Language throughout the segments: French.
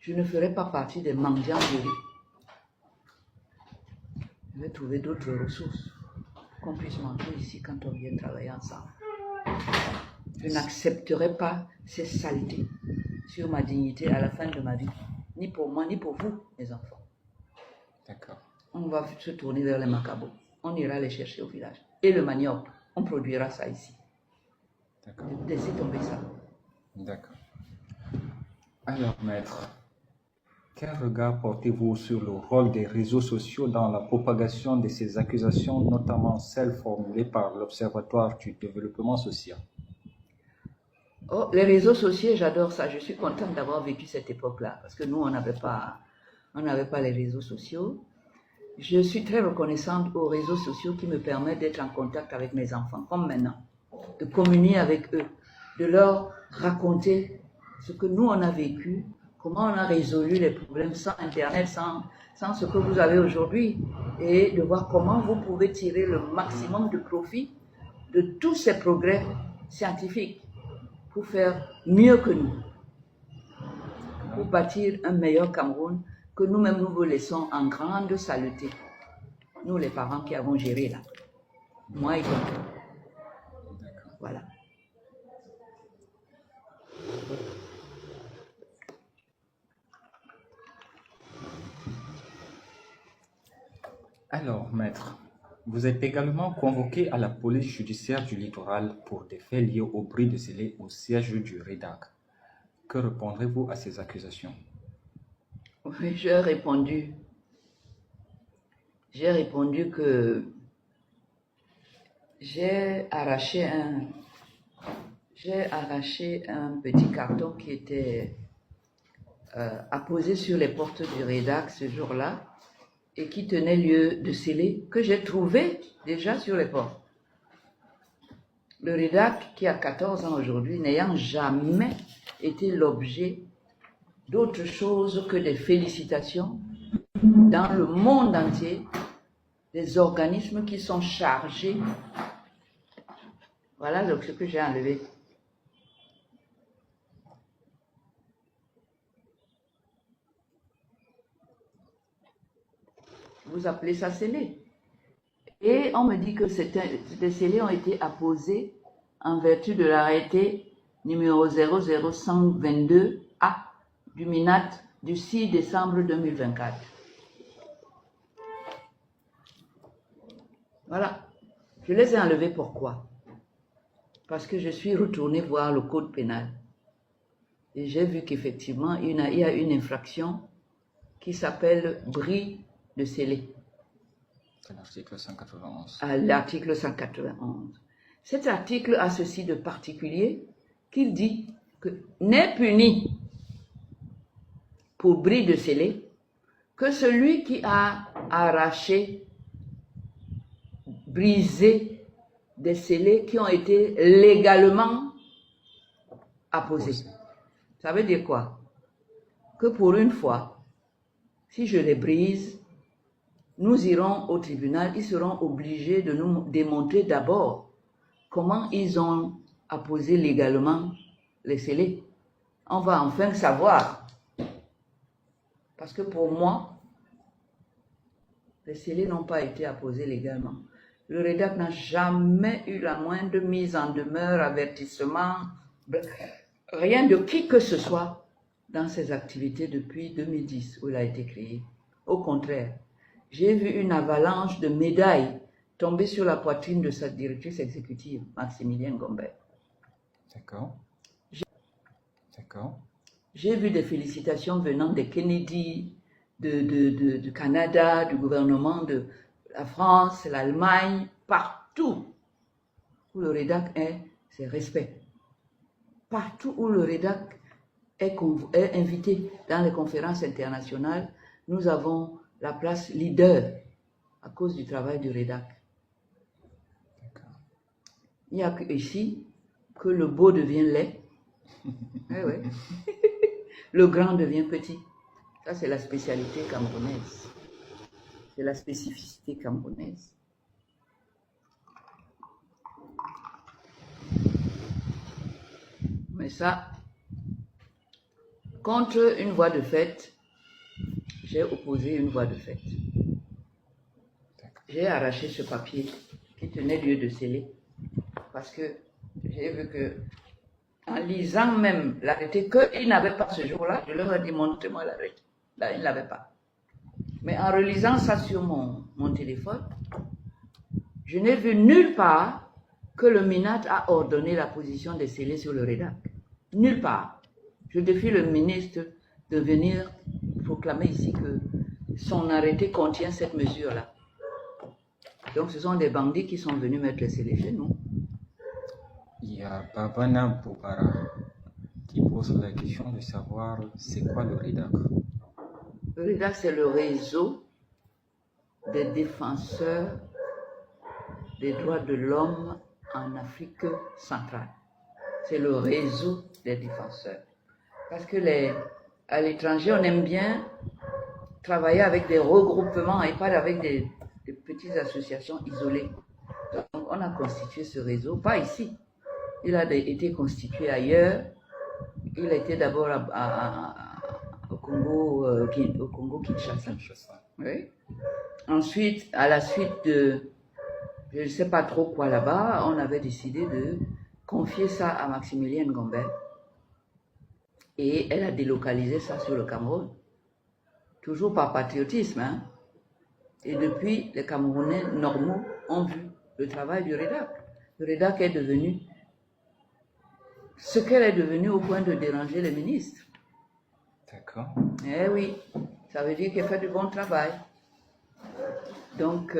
je ne ferai pas partie des mendiants de riz. Je vais trouver d'autres ressources qu'on puisse manger ici quand on vient travailler ensemble. Je n'accepterai pas ces saletés sur ma dignité à la fin de ma vie, ni pour moi, ni pour vous, mes enfants. D'accord. On va se tourner vers les macabos. On ira les chercher au village. Et le manioc, on produira ça ici. D'accord. Laissez tomber ça. D'accord. Alors, maître, quel regard portez-vous sur le rôle des réseaux sociaux dans la propagation de ces accusations, notamment celles formulées par l'Observatoire du développement social? Oh, les réseaux sociaux, j'adore ça. Je suis contente d'avoir vécu cette époque-là, parce que nous, on n'avait pas les réseaux sociaux. Je suis très reconnaissante aux réseaux sociaux qui me permettent d'être en contact avec mes enfants, comme maintenant, de communier avec eux, de leur raconter ce que nous, on a vécu, comment on a résolu les problèmes sans Internet, sans ce que vous avez aujourd'hui, et de voir comment vous pouvez tirer le maximum de profit de tous ces progrès scientifiques pour faire mieux que nous, pour bâtir un meilleur Cameroun que nous-mêmes nous vous laissons en grande saleté. Nous, les parents qui avons géré là. Moi et compris. Voilà. Alors, maître, vous êtes également convoqué à la police judiciaire du littoral pour des faits liés au bris de scellé au siège du REDAC. Que répondrez-vous à ces accusations? Oui, j'ai répondu que j'ai arraché un petit carton qui était apposé sur les portes du REDAC ce jour-là et qui tenait lieu de scellé que j'ai trouvé déjà sur les portes. Le REDAC, qui a 14 ans aujourd'hui, n'ayant jamais été l'objet d'autre chose que des félicitations dans le monde entier des organismes qui sont chargés. Voilà ce que j'ai enlevé. Vous appelez ça scellé. Et on me dit que ces scellés ont été apposés en vertu de l'arrêté numéro 00122A du MINAT du 6 décembre 2024. Voilà. Je les ai enlevés pourquoi? Parce que je suis retournée voir le code pénal. Et j'ai vu qu'effectivement, il y a une infraction qui s'appelle bris de scellé. C'est l'article 191. À l'article 191. Cet article a ceci de particulier qu'il dit que n'est puni pour bris de scellé que celui qui a arraché, brisé des scellés qui ont été légalement apposés. Ça veut dire quoi? Que pour une fois, si je les brise, nous irons au tribunal, ils seront obligés de nous démontrer d'abord comment ils ont apposé légalement les scellés. On va enfin savoir. Parce que pour moi, les scellés n'ont pas été apposés légalement. Le REDAC n'a jamais eu la moindre mise en demeure, avertissement, rien de qui que ce soit dans ses activités depuis 2010 où il a été créé. Au contraire, j'ai vu une avalanche de médailles tomber sur la poitrine de sa directrice exécutive, Maximilienne Gombert. D'accord. D'accord. J'ai vu des félicitations venant des Kennedy, du Canada, du gouvernement de la France, l'Allemagne, partout où le REDAC est, c'est respect. Partout où le REDAC est invité dans les conférences internationales, nous avons la place leader à cause du travail du REDAC. Il n'y a qu'ici que le beau devient laid. Eh ouais. Le grand devient petit. Ça, c'est la spécialité camerounaise. C'est la spécificité camerounaise. Mais ça, contre une voie de fait, j'ai opposé une voie de fait. J'ai arraché ce papier qui tenait lieu de sceller parce que j'ai vu que, en lisant même l'arrêté qu'ils n'avaient pas ce jour-là, je leur ai dit montrez-moi l'arrêté. Là, ils ne l'avaient pas. Mais en relisant ça sur mon téléphone, je n'ai vu nulle part que le MINAT a ordonné la position des scellés sur le REDAC. Nulle part. Je défie le ministre de venir proclamer ici que son arrêté contient cette mesure-là. Donc ce sont des bandits qui sont venus mettre les scellés chez nous. Il y a Babana Boubara qui pose la question de savoir c'est quoi le REDAC. Le REDAC, c'est le réseau des défenseurs des droits de l'homme en Afrique centrale. C'est le réseau des défenseurs. Parce que à l'étranger, on aime bien travailler avec des regroupements et pas avec des petites associations isolées. Donc, on a constitué ce réseau, pas ici. Il a été constitué ailleurs. Il a été d'abord au Congo Kinshasa. Oui. Ensuite, à la suite de, je ne sais pas trop quoi là-bas, on avait décidé de confier ça à Maximilienne Ngombe. Et elle a délocalisé ça sur le Cameroun. Toujours par patriotisme. Hein? Et depuis, les Camerounais normaux ont vu le travail du REDAC. Le REDAC est devenu ce qu'elle est devenue au point de déranger les ministres. D'accord. Eh oui, ça veut dire qu'elle fait du bon travail. Donc,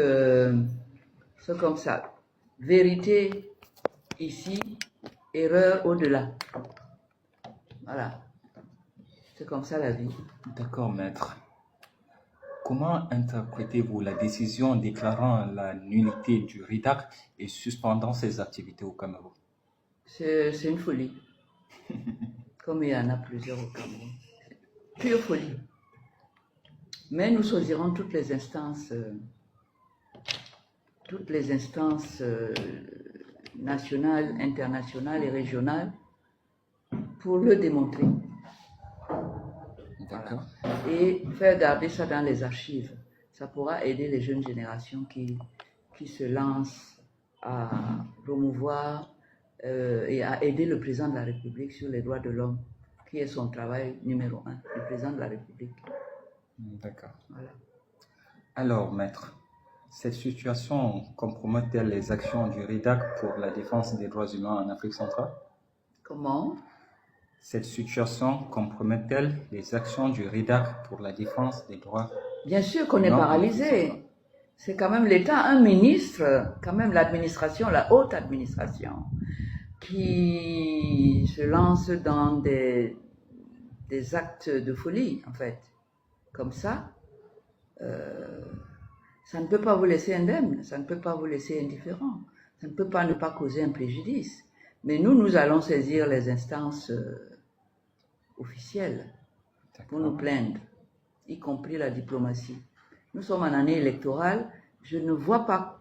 c'est comme ça. Vérité ici, erreur au-delà. Voilà. C'est comme ça la vie. D'accord, maître. Comment interprétez-vous la décision déclarant la nullité du REDAC et suspendant ses activités au Cameroun? C'est une folie. Comme il y en a plusieurs au Cameroun. Pure folie. Mais nous choisirons toutes les instances nationales, internationales et régionales pour le démontrer. D'accord. Et faire garder ça dans les archives. Ça pourra aider les jeunes générations qui se lancent à promouvoir et à aider le président de la République sur les droits de l'homme, qui est son travail numéro 1, le président de la République. D'accord. Voilà. Alors, maître, cette situation compromet-elle les actions du REDAC pour la défense des droits humains en Afrique centrale? Comment? Cette situation compromet-elle les actions du REDAC pour la défense des droits? Bien sûr qu'on est paralysé. C'est quand même l'État, un ministre, quand même l'administration, la haute administration, qui se lance dans des actes de folie, en fait. Comme ça, ça ne peut pas vous laisser indemne, ça ne peut pas vous laisser indifférent, ça ne peut pas ne pas causer un préjudice. Mais nous allons saisir les instances officielles pour nous plaindre, y compris la diplomatie. Nous sommes en année électorale, je ne vois pas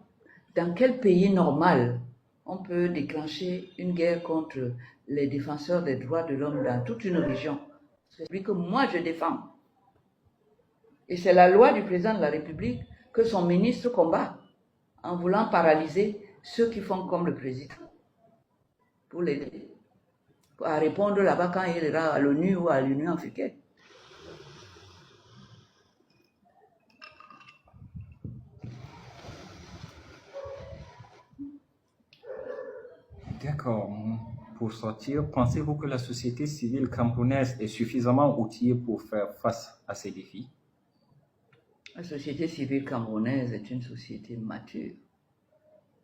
dans quel pays normal on peut déclencher une guerre contre les défenseurs des droits de l'homme dans toute une région. C'est celui que moi je défends. Et c'est la loi du président de la République que son ministre combat en voulant paralyser ceux qui font comme le président pour l'aider à répondre là-bas quand il ira à l'ONU ou à l'Union africaine. D'accord. Pour sortir, pensez-vous que la société civile camerounaise est suffisamment outillée pour faire face à ces défis? La société civile camerounaise est une société mature.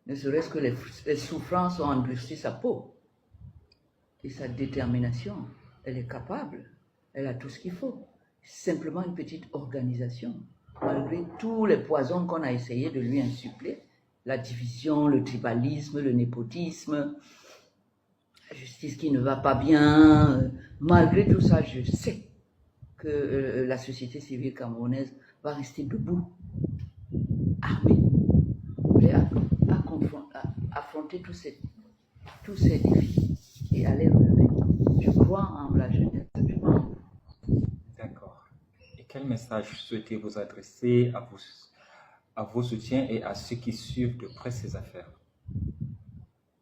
Ne serait-ce que les souffrances ont endurci sa peau et sa détermination. Elle est capable, elle a tout ce qu'il faut. Simplement une petite organisation. Malgré tous les poisons qu'on a essayé de lui insuffler, la division, le tribalisme, le népotisme, la justice qui ne va pas bien, malgré tout ça, je sais que la société civile camerounaise va rester debout, armée, prêt à affronter tous ces défis et à les relever. Je crois en la jeunesse. quel message souhaitez-vous adresser à vos soutiens et à ceux qui suivent de près ces affaires?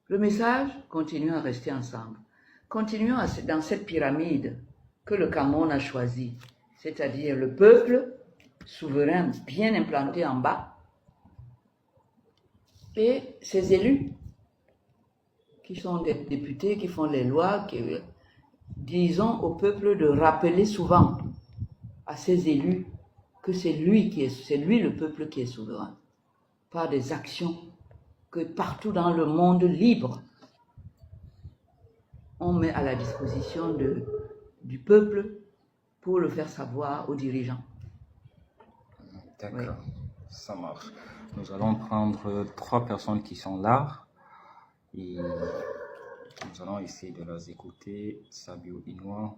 Le message, continuons à rester ensemble. Continuons dans cette pyramide que le Cameroun a choisie, c'est-à-dire le peuple souverain bien implanté en bas et ses élus qui sont des députés, qui font les lois, qui disons au peuple de rappeler souvent à ses élus que c'est lui le peuple qui est souverain, par des actions que partout dans le monde libre, on met à la disposition du peuple pour le faire savoir aux dirigeants. D'accord, ça marche. Nous allons prendre 3 personnes qui sont là et nous allons essayer de les écouter. Sabio Inoua.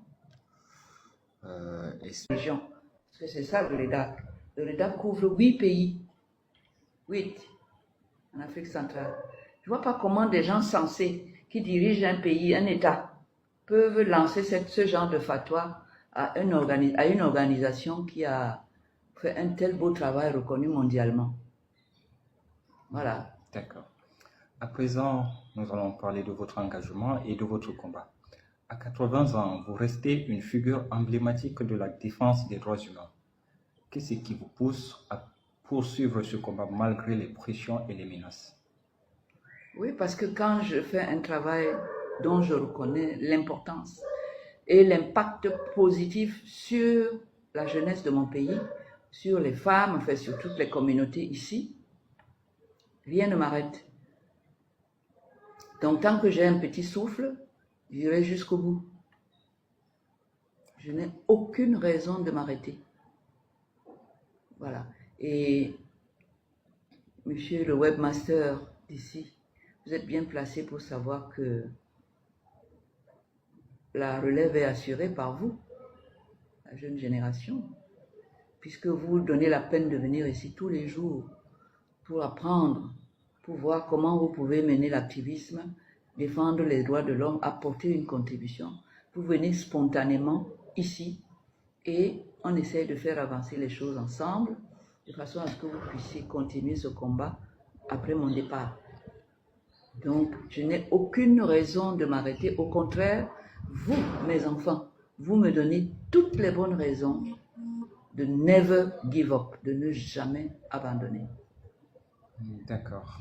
Région. Parce que c'est ça le REDAC. Le REDAC couvre 8 pays. 8 en Afrique centrale. Je ne vois pas comment des gens sensés qui dirigent un pays, un État, peuvent lancer ce genre de fatwa à une organisation qui a fait un tel beau travail reconnu mondialement. Voilà. D'accord. À présent, nous allons parler de votre engagement et de votre combat. À 80 ans, vous restez une figure emblématique de la défense des droits humains. Qu'est-ce qui vous pousse à poursuivre ce combat malgré les pressions et les menaces? Oui, parce que quand je fais un travail dont je reconnais l'importance et l'impact positif sur la jeunesse de mon pays, sur les femmes, enfin sur toutes les communautés ici, rien ne m'arrête. Donc tant que j'ai un petit souffle, j'irai jusqu'au bout. Je n'ai aucune raison de m'arrêter. Voilà. Et monsieur le webmaster d'ici, vous êtes bien placé pour savoir que la relève est assurée par vous, la jeune génération, puisque vous donnez la peine de venir ici tous les jours pour apprendre, pour voir comment vous pouvez mener l'activisme, défendre les droits de l'homme, apporter une contribution. Vous venez spontanément ici et on essaie de faire avancer les choses ensemble, de façon à ce que vous puissiez continuer ce combat après mon départ. Donc, je n'ai aucune raison de m'arrêter. Au contraire, vous, mes enfants, vous me donnez toutes les bonnes raisons de never give up, de ne jamais abandonner. D'accord.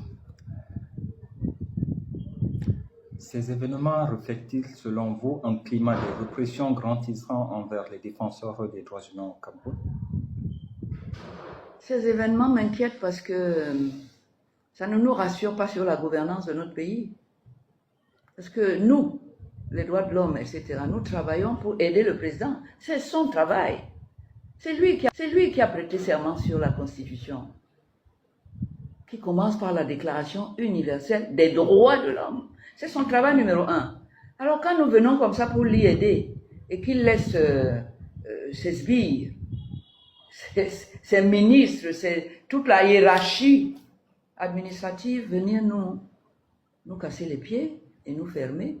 Ces événements reflètent-ils, selon vous, un climat de répression grandissant envers les défenseurs des droits humains au Cameroun? Ces événements m'inquiètent parce que ça ne nous rassure pas sur la gouvernance de notre pays. Parce que nous, les droits de l'homme, etc., nous travaillons pour aider le président. C'est son travail. C'est lui qui a prêté serment sur la Constitution, qui commence par la Déclaration universelle des droits de l'homme. C'est son travail numéro 1. Alors quand nous venons comme ça pour l'y aider, et qu'il laisse ses sbires, ses ministres, toute la hiérarchie administrative venir nous casser les pieds et nous fermer,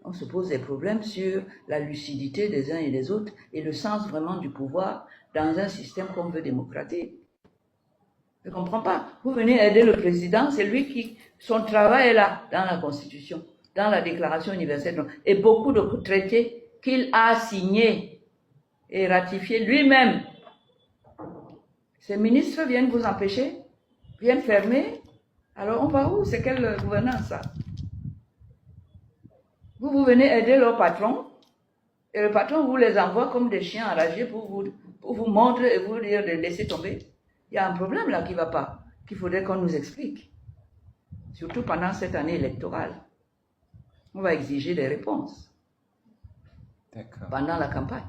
on se pose des problèmes sur la lucidité des uns et des autres et le sens vraiment du pouvoir dans un système qu'on veut démocratique. Je ne comprends pas. Vous venez aider le président, c'est lui qui, son travail est là, dans la Constitution, dans la Déclaration universelle, et beaucoup de traités qu'il a signés et ratifiés lui-même. Ces ministres viennent vous empêcher, viennent fermer. Alors on va où? C'est quelle gouvernance ça? Vous venez aider leur patron, et le patron vous les envoie comme des chiens enragés pour vous montrer et vous dire de laisser tomber. Il y a un problème là qui ne va pas, qu'il faudrait qu'on nous explique. Surtout pendant cette année électorale. On va exiger des réponses. D'accord. Pendant la campagne.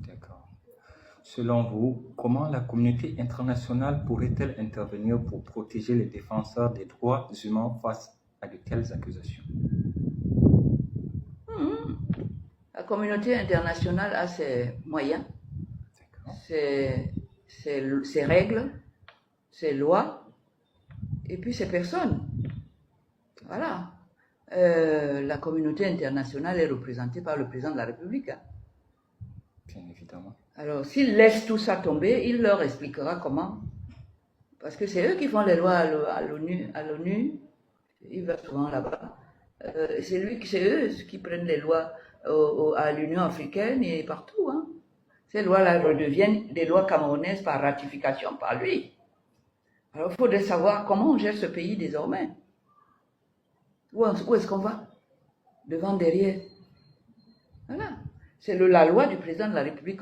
D'accord. Selon vous, comment la communauté internationale pourrait-elle intervenir pour protéger les défenseurs des droits humains face à de telles accusations? La communauté internationale a ses moyens, ses règles, ses lois, et puis ses personnes. Voilà. La communauté internationale est représentée par le président de la République. Bien évidemment. Alors, s'il laisse tout ça tomber, il leur expliquera comment. Parce que c'est eux qui font les lois à l'ONU. Il va souvent là-bas. C'est eux qui prennent les lois à l'Union africaine et partout. Hein. Ces lois-là redeviennent des lois camerounaises par ratification par lui. Alors, il faudrait savoir comment on gère ce pays désormais. Où est-ce qu'on va? Devant, derrière. Voilà. C'est la loi du président de la République